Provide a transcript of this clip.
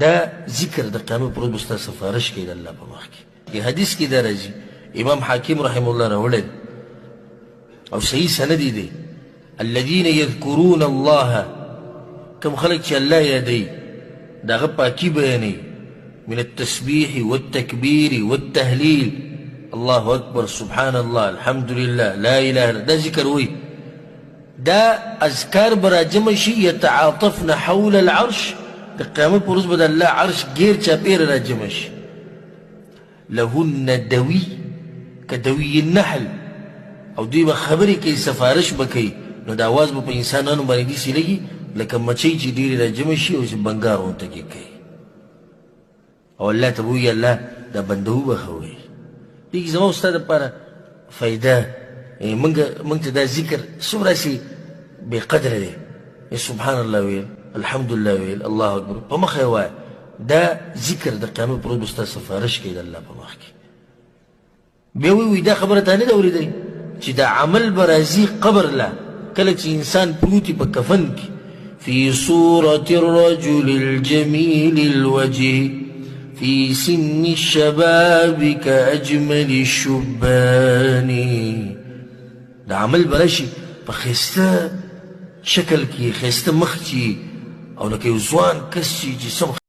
دا ذکر د قیامت پر ورځ به ستا سفارش کوي د الله په مخ کې. حدیث کې دا راځي، امام حاکم رحمه الله راوړی او صحیح سند یې دی، الذین یذکرون الله، کوم خلک چې الله یادوي د هغه پاکي بیانوي، من التسبیح والتکبیر والتهلیل، الله اکبر، سبحان الله، الحمد لله، لا اله الا، دا ذکر وي. دا اذکار به راجمع شي، یتعاطفن حول العرش، د قیامت په ورځ به د الله عرش ګیر چاپېره راجمع شي. لهن دوي کدوي النحل، او دوی به خبرې کوي، سفارش به کوي، نو د اواز به په انسانانو باندې داسې لګي لکه مچۍ چې ډېرې راجمع شي او چې بنګار غونته کې کوي. او الله ته به ووایي الله دا بنده وبخه ووایي. دې کې زما او ستا دپاره فایده، موږ ته دا ذکر څومره هسې بې قدره دی. سبحان الله ویل، الحمد لله ویل، الله اکبر په مخه یې وایه. دا ذکر د قیامت پر ورځ به ستا سفارش کوي د الله په مخ کې. بیا وایي دا خبره تا نه ده اورېدلې چې دا عمل به راځي قبر له، کله چې انسان پروت په کفن کې، في صورة الرجل الجميل الوجه في سن الشباب كأجمل الشبان. دا عمل به راشي په ښایسته شکل کې، ښایسته مخ چې او لکه یو ځوان کس چې جسم